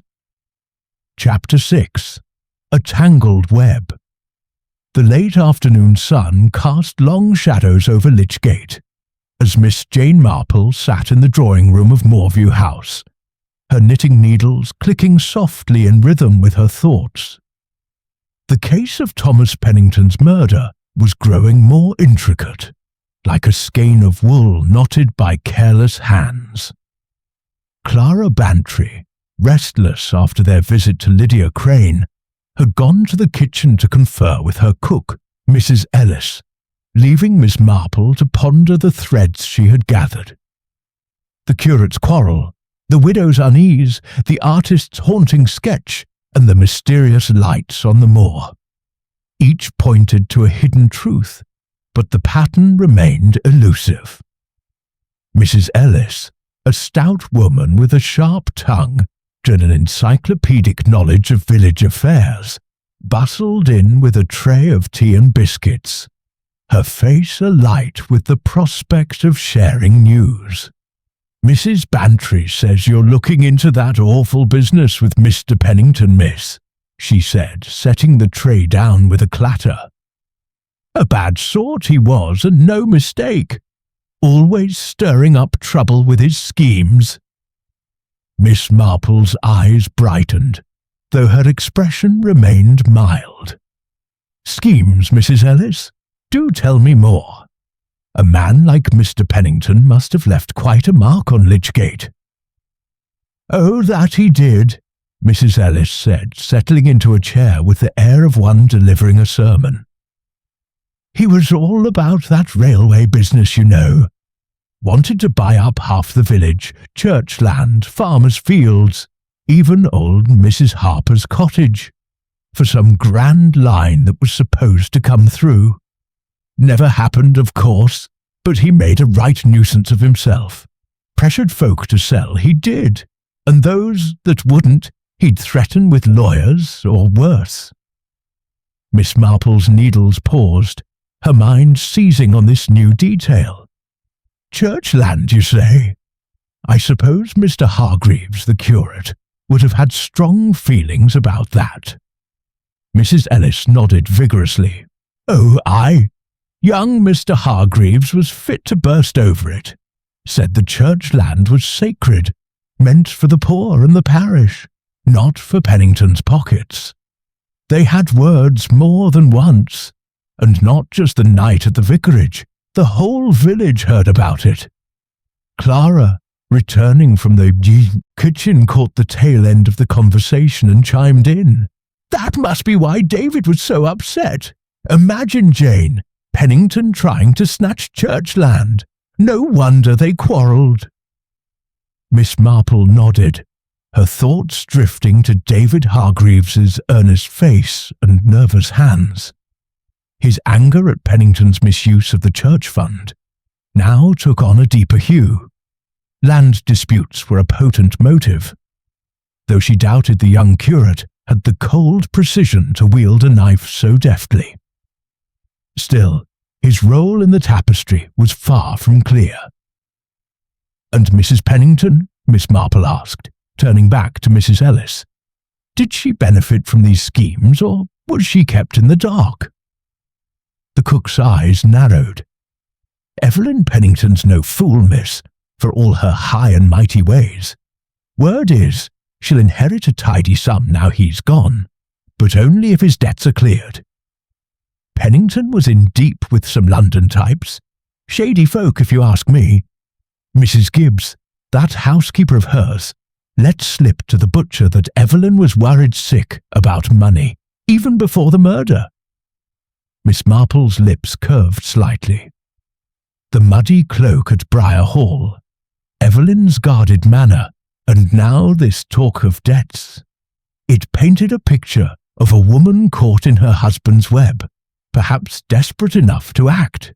Chapter 6. A Tangled Web. The late afternoon sun cast long shadows over Lich Gate, as Miss Jane Marple sat in the drawing-room of Moorview House, her knitting needles clicking softly in rhythm with her thoughts. The case of Thomas Pennington's murder was growing more intricate, like a skein of wool knotted by careless hands. Clara Bantry, restless after their visit to Lydia Crane, had gone to the kitchen to confer with her cook, Mrs. Ellis, leaving Miss Marple to ponder the threads she had gathered. The curate's quarrel, the widow's unease, the artist's haunting sketch, and the mysterious lights on the moor. Each pointed to a hidden truth, but the pattern remained elusive. Mrs. Ellis, a stout woman with a sharp tongue and an encyclopedic knowledge of village affairs, bustled in with a tray of tea and biscuits, her face alight with the prospect of sharing news. "Mrs. Bantry says you're looking into that awful business with Mr. Pennington, miss," she said, setting the tray down with a clatter. "A bad sort he was, and no mistake. Always stirring up trouble with his schemes." Miss Marple's eyes brightened, though her expression remained mild. "Schemes, Mrs. Ellis? Do tell me more. A man like Mr. Pennington must have left quite a mark on Lichgate." "Oh, that he did," Mrs. Ellis said, settling into a chair with the air of one delivering a sermon. "He was all about that railway business, you know. Wanted to buy up half the village, church land, farmers' fields, even old Mrs. Harper's cottage, for some grand line that was supposed to come through. Never happened, of course, but he made a right nuisance of himself. Pressured folk to sell, he did, and those that wouldn't, he'd threaten with lawyers or worse." Miss Marple's needles paused, her mind seizing on this new detail. "Church land, you say? I suppose Mr. Hargreaves, the curate, would have had strong feelings about that." Mrs. Ellis nodded vigorously. "Oh, aye. Young Mr. Hargreaves was fit to burst over it. Said the church land was sacred, meant for the poor and the parish, not for Pennington's pockets. They had words more than once, and not just the night at the vicarage. The whole village heard about it. Clara, returning from the kitchen, caught the tail end of the conversation and chimed in. 'That must be why David was so upset. Imagine, Jane, Pennington trying to snatch church land. No wonder they quarrelled.' Miss Marple nodded, her thoughts drifting to David Hargreaves's earnest face and nervous hands. His anger at Pennington's misuse of the church fund now took on a deeper hue. Land disputes were a potent motive, though she doubted the young curate had the cold precision to wield a knife so deftly. Still, his role in the tapestry was far from clear. "And Mrs. Pennington?" Miss Marple asked, turning back to Mrs. Ellis. "Did she benefit from these schemes, or was she kept in the dark?" The cook's eyes narrowed. "Evelyn Pennington's no fool, miss, for all her high and mighty ways. Word is, she'll inherit a tidy sum now he's gone, but only if his debts are cleared. Pennington was in deep with some London types. Shady folk, if you ask me. Mrs. Gibbs, that housekeeper of hers, let slip to the butcher that Evelyn was worried sick about money, even before the murder." Miss Marple's lips curved slightly. The muddy cloak at Briar Hall, Evelyn's guarded manner, and now this talk of debts. It painted a picture of a woman caught in her husband's web, perhaps desperate enough to act.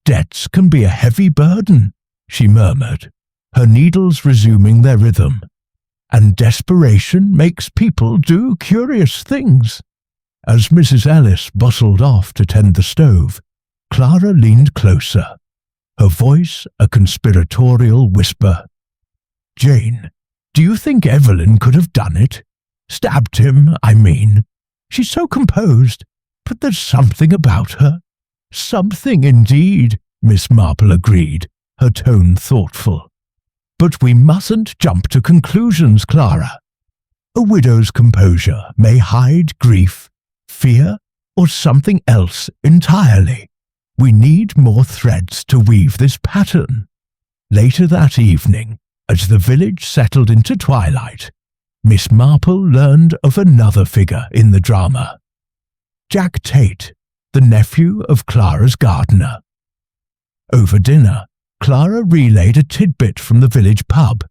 "Debts can be a heavy burden," she murmured, her needles resuming their rhythm, "and desperation makes people do curious things." As Mrs. Ellis bustled off to tend the stove, Clara leaned closer, her voice a conspiratorial whisper. "Jane, do you think Evelyn could have done it? Stabbed him, I mean. She's so composed, but there's something about her." "Something indeed," Miss Marple agreed, her tone thoughtful. "But we mustn't jump to conclusions, Clara. A widow's composure may hide grief, fear, or something else entirely. We need more threads to weave this pattern." Later that evening, as the village settled into twilight, Miss Marple learned of another figure in the drama. Jack Tate, the nephew of Clara's gardener. Over dinner, Clara relayed a tidbit from the village pub,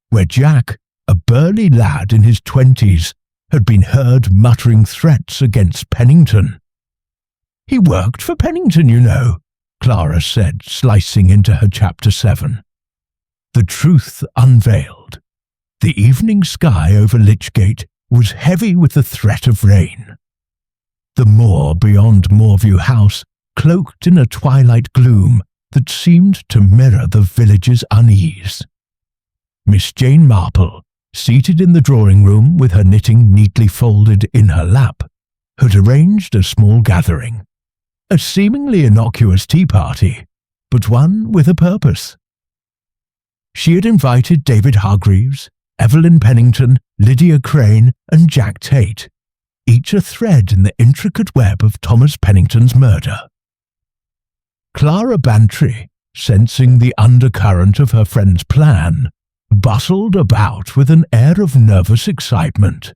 where Jack, a burly lad in his 20s, had been heard muttering threats against Pennington. "He worked for Pennington, you know," Clara said, slicing into her chapter 7. The truth unveiled. The evening sky over Lichgate was heavy with the threat of rain. the moor beyond Moorview House cloaked in a twilight gloom that seemed to mirror the village's unease. Miss Jane Marple, seated in the drawing-room with her knitting neatly folded in her lap, had arranged a small gathering, a seemingly innocuous tea party, but one with a purpose. She had invited David Hargreaves, Evelyn Pennington, Lydia Crane, and Jack Tate, each a thread in the intricate web of Thomas Pennington's murder. Clara Bantry, sensing the undercurrent of her friend's plan, bustled about with an air of nervous excitement.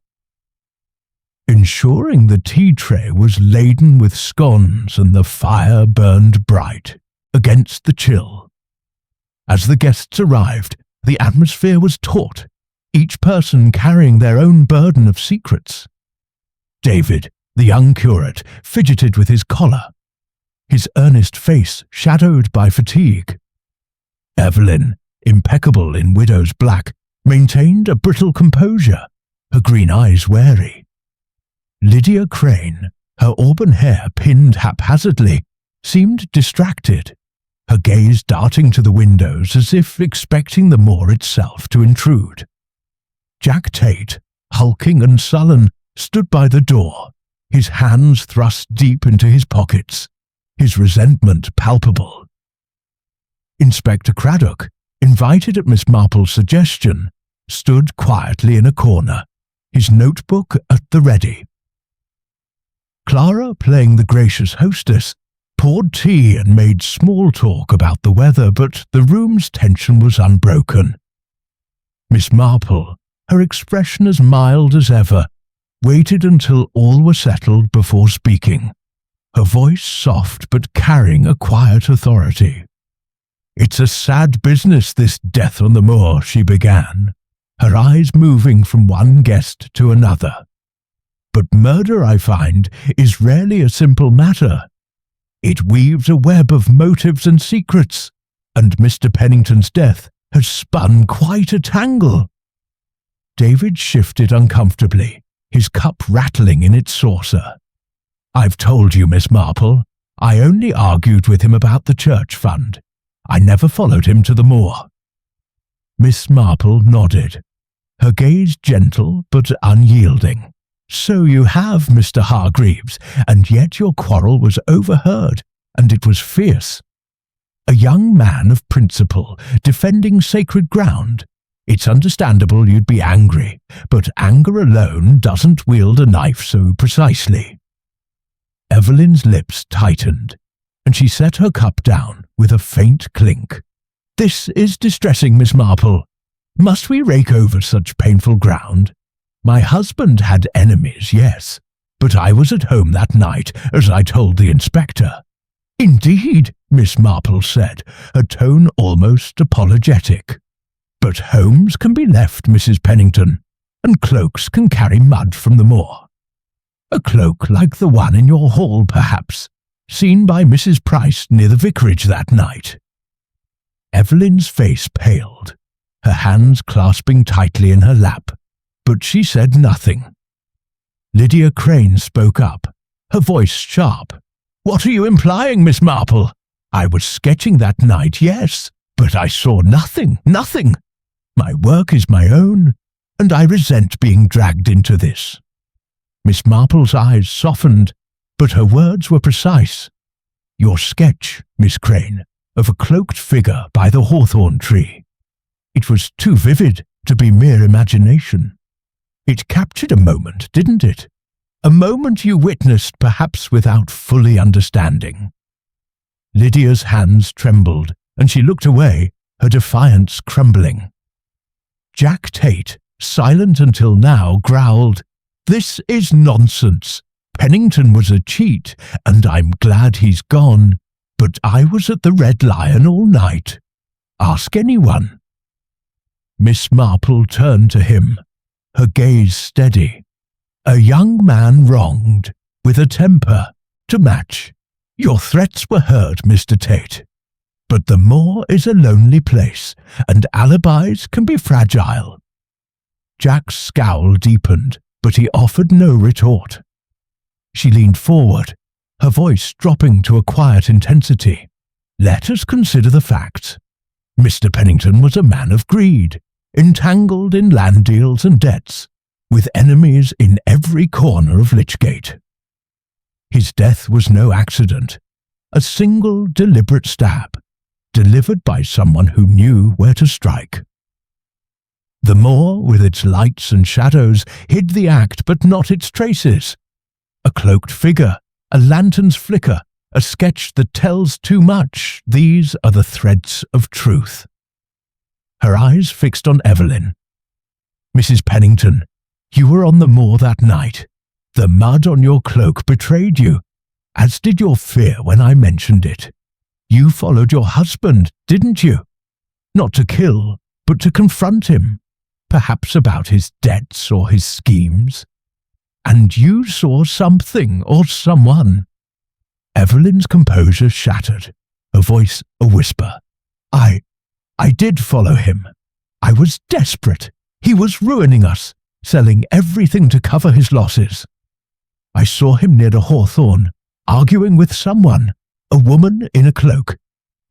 Ensuring the tea tray was laden with scones and the fire burned bright against the chill. As the guests arrived, the atmosphere was taut, each person carrying their own burden of secrets. David, the young curate, fidgeted with his collar, his earnest face shadowed by fatigue. Evelyn, impeccable in widow's black, maintained a brittle composure, her green eyes wary. Lydia Crane, her auburn hair pinned haphazardly, seemed distracted, her gaze darting to the windows as if expecting the moor itself to intrude. Jack Tate, hulking and sullen, stood by the door, his hands thrust deep into his pockets, his resentment palpable. Inspector Craddock, invited at Miss Marple's suggestion, stood quietly in a corner, his notebook at the ready. Clara, playing the gracious hostess, poured tea and made small talk about the weather, but the room's tension was unbroken. Miss Marple, her expression as mild as ever, waited until all were settled before speaking, her voice soft but carrying a quiet authority. "It's a sad business, this death on the moor," she began, her eyes moving from one guest to another. "But murder, I find, is rarely a simple matter. It weaves a web of motives and secrets, and Mr. Pennington's death has spun quite a tangle." David shifted uncomfortably, his cup rattling in its saucer. "I've told you, Miss Marple, I only argued with him about the church fund. I never followed him to the moor." Miss Marple nodded, her gaze gentle but unyielding. "So you have, Mr. Hargreaves, and yet your quarrel was overheard, and it was fierce. A young man of principle, defending sacred ground. It's understandable you'd be angry, but anger alone doesn't wield a knife so precisely." Evelyn's lips tightened, and she set her cup down with a faint clink. "This is distressing, Miss Marple. Must we rake over such painful ground? My husband had enemies, yes, but I was at home that night, as I told the inspector." "Indeed," Miss Marple said, her tone almost apologetic. "But homes can be left, Mrs. Pennington, and cloaks can carry mud from the moor. A cloak like the one in your hall, perhaps, seen by Mrs. Price near the vicarage that night." Evelyn's face paled, her hands clasping tightly in her lap, but she said nothing. Lydia Crane spoke up, her voice sharp. "What are you implying, Miss Marple? I was sketching that night, yes, but I saw nothing. My work is my own, and I resent being dragged into this." Miss Marple's eyes softened, but her words were precise. "Your sketch, Miss Crane, of a cloaked figure by the hawthorn tree. It was too vivid to be mere imagination. It captured a moment, didn't it? A moment you witnessed perhaps without fully understanding." Lydia's hands trembled, and she looked away, her defiance crumbling. Jack Tate, silent until now, growled, "This is nonsense. Pennington was a cheat, and I'm glad he's gone, but I was at the Red Lion all night. Ask anyone." Miss Marple turned to him, her gaze steady. "A young man wronged, with a temper to match. Your threats were heard, Mr. Tate. But the moor is a lonely place, and alibis can be fragile." Jack's scowl deepened, but he offered no retort. She leaned forward, her voice dropping to a quiet intensity. Let us consider the facts. Mr. Pennington was a man of greed, entangled in land deals and debts, with enemies in every corner of Lichgate. His death was no accident, a single deliberate stab, delivered by someone who knew where to strike. The moor, with its lights and shadows, hid the act but not its traces. A cloaked figure, a lantern's flicker, a sketch that tells too much. These are the threads of truth. Her eyes fixed on Evelyn. Mrs. Pennington, you were on the moor that night. The mud on your cloak betrayed you, as did your fear when I mentioned it. You followed your husband, didn't you? Not to kill, but to confront him, perhaps about his debts or his schemes. And you saw something or someone. Evelyn's composure shattered, her voice a whisper. I did follow him. I was desperate. He was ruining us, selling everything to cover his losses. I saw him near the hawthorn, arguing with someone, a woman in a cloak.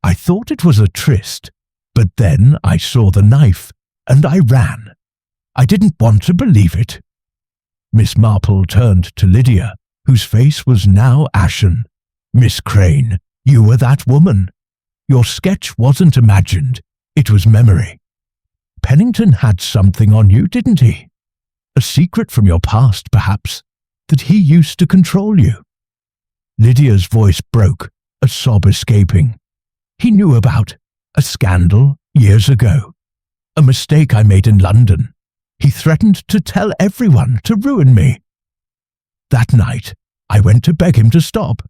I thought it was a tryst, but then I saw the knife, and I ran. I didn't want to believe it. Miss Marple turned to Lydia, whose face was now ashen. Miss Crane, you were that woman. Your sketch wasn't imagined, it was memory. Pennington had something on you, didn't he? A secret from your past, perhaps, that he used to control you. Lydia's voice broke, a sob escaping. He knew about a scandal years ago, a mistake I made in London. He threatened to tell everyone, to ruin me. That night, I went to beg him to stop.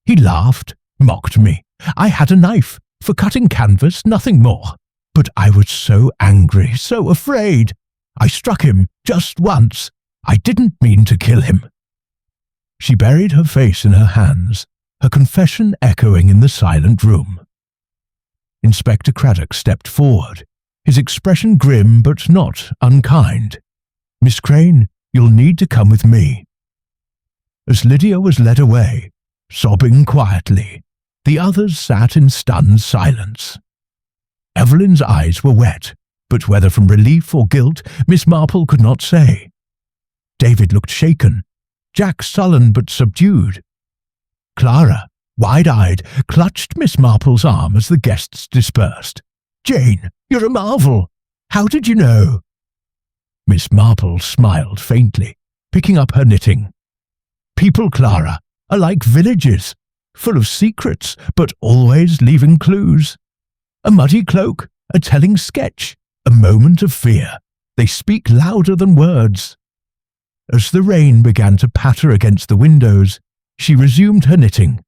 He laughed, mocked me. I had a knife, for cutting canvas, nothing more. But I was so angry, so afraid. I struck him just once. I didn't mean to kill him. She buried her face in her hands, her confession echoing in the silent room. Inspector Craddock stepped forward, his expression grim but not unkind. Miss Crane, you'll need to come with me. As Lydia was led away, sobbing quietly, the others sat in stunned silence. Evelyn's eyes were wet, but whether from relief or guilt, Miss Marple could not say. David looked shaken, Jack sullen but subdued. Clara, wide-eyed, clutched Miss Marple's arm as the guests dispersed. Jane, you're a marvel! How did you know? Miss Marple smiled faintly, picking up her knitting. People, Clara, are like villages, full of secrets, but always leaving clues. A muddy cloak, a telling sketch, a moment of fear. They speak louder than words. As the rain began to patter against the windows, she resumed her knitting.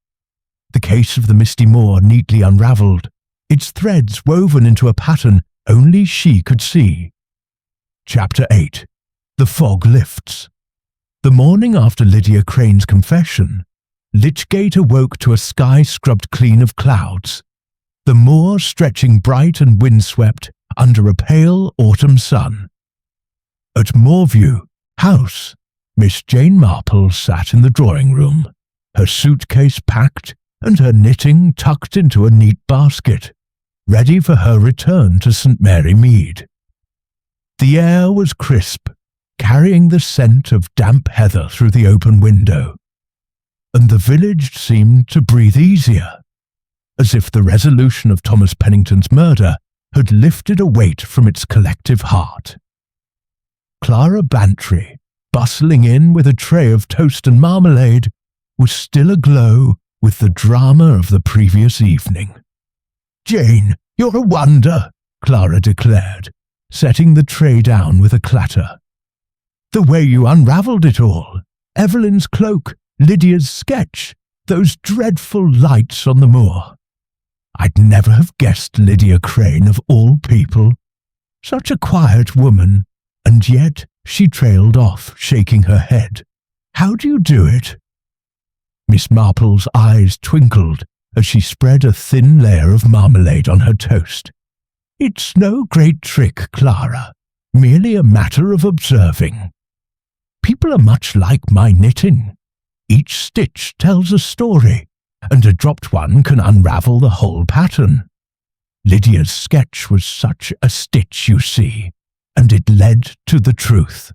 The case of the Misty Moor neatly unravelled, its threads woven into a pattern only she could see. Chapter 8. The Fog Lifts. The morning after Lydia Crane's confession, Lichgate awoke to a sky scrubbed clean of clouds, the moor stretching bright and windswept under a pale autumn sun. At Moorview House, Miss Jane Marple sat in the drawing-room, her suitcase packed and her knitting tucked into a neat basket, ready for her return to St. Mary Mead. The air was crisp, carrying the scent of damp heather through the open window, and the village seemed to breathe easier, as if the resolution of Thomas Pennington's murder had lifted a weight from its collective heart. Clara Bantry, bustling in with a tray of toast and marmalade, was still aglow with the drama of the previous evening. Jane, you're a wonder, Clara declared, setting the tray down with a clatter. The way you unravelled it all, Evelyn's cloak, Lydia's sketch, those dreadful lights on the moor. I'd never have guessed Lydia Crane of all people. Such a quiet woman, and yet she trailed off, shaking her head. How do you do it? Miss Marple's eyes twinkled as she spread a thin layer of marmalade on her toast. It's no great trick, Clara, merely a matter of observing. People are much like my knitting. Each stitch tells a story, and a dropped one can unravel the whole pattern. Lydia's sketch was such a stitch, you see, and it led to the truth.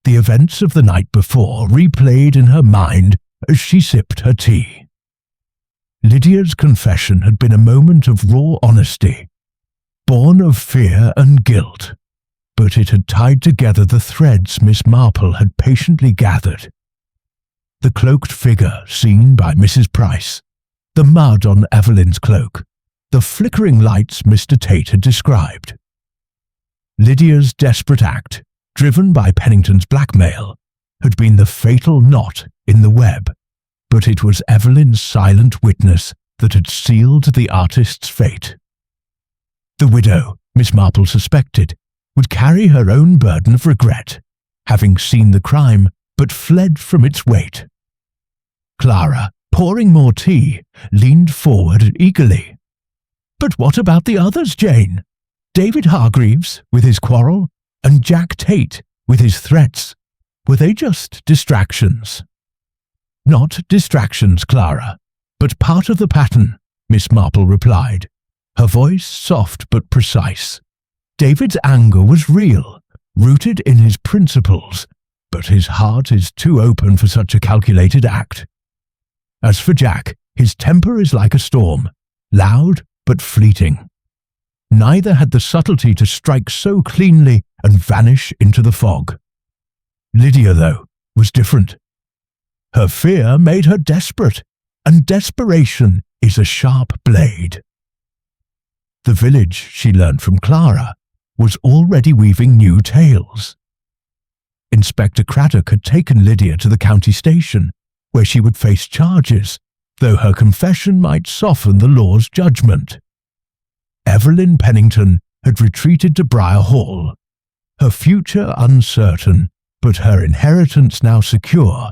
The events of the night before replayed in her mind as she sipped her tea. Lydia's confession had been a moment of raw honesty, born of fear and guilt, but it had tied together the threads Miss Marple had patiently gathered. The cloaked figure seen by Mrs. Price, the mud on Evelyn's cloak, the flickering lights Mr. Tate had described. Lydia's desperate act, driven by Pennington's blackmail, had been the fatal knot in the web, but it was Evelyn's silent witness that had sealed the artist's fate. The widow, Miss Marple suspected, would carry her own burden of regret, having seen the crime but fled from its weight. Clara, pouring more tea, leaned forward eagerly. "But what about the others, Jane? David Hargreaves, with his quarrel, and Jack Tate, with his threats. Were they just distractions?" "Not distractions, Clara, but part of the pattern," Miss Marple replied, her voice soft but precise. "David's anger was real, rooted in his principles, but his heart is too open for such a calculated act. As for Jack, his temper is like a storm, loud but fleeting. Neither had the subtlety to strike so cleanly and vanish into the fog. Lydia, though, was different. Her fear made her desperate, and desperation is a sharp blade." The village, she learned from Clara, was already weaving new tales. Inspector Craddock had taken Lydia to the county station, where she would face charges, though her confession might soften the law's judgment. Evelyn Pennington had retreated to Briar Hall, her future uncertain, but her inheritance now secure,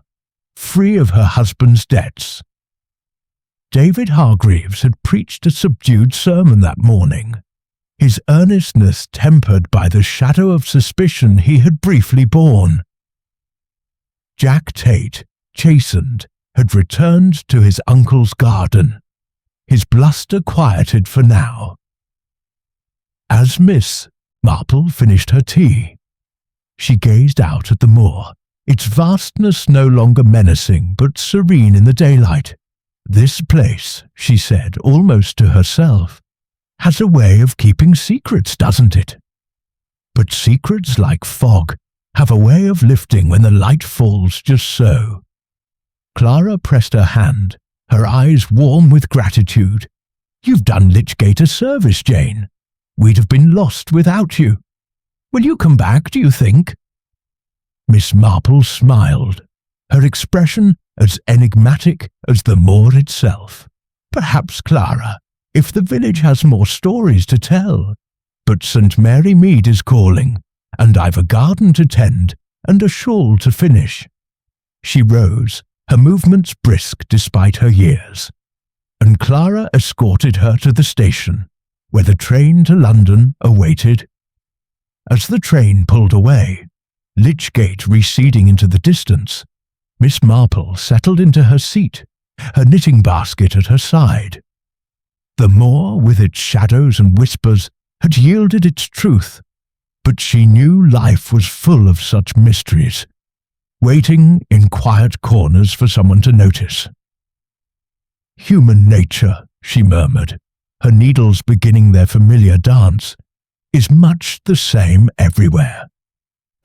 free of her husband's debts. David Hargreaves had preached a subdued sermon that morning, his earnestness tempered by the shadow of suspicion he had briefly borne. Jack Tate, chastened, had returned to his uncle's garden, his bluster quieted for now. As Miss Marple finished her tea, she gazed out at the moor, its vastness no longer menacing but serene in the daylight. "This place," she said, almost to herself, "has a way of keeping secrets, doesn't it? But secrets, like fog, have a way of lifting when the light falls just so." Clara pressed her hand, her eyes warm with gratitude. "You've done Lichgate a service, Jane. We'd have been lost without you. Will you come back, do you think?" Miss Marple smiled, her expression as enigmatic as the moor itself. "Perhaps, Clara, if the village has more stories to tell. But St. Mary Mead is calling, and I've a garden to tend and a shawl to finish." She rose, her movements brisk despite her years, and Clara escorted her to the station, where the train to London awaited. As the train pulled away, Lichgate receding into the distance, Miss Marple settled into her seat, her knitting basket at her side. The moor, with its shadows and whispers, had yielded its truth, but she knew life was full of such mysteries, waiting in quiet corners for someone to notice. "Human nature," she murmured, her needles beginning their familiar dance, "is much the same everywhere.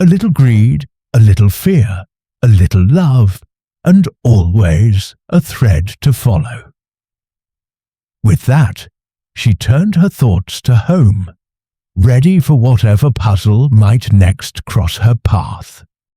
A little greed, a little fear, a little love, and always a thread to follow." With that, she turned her thoughts to home, ready for whatever puzzle might next cross her path.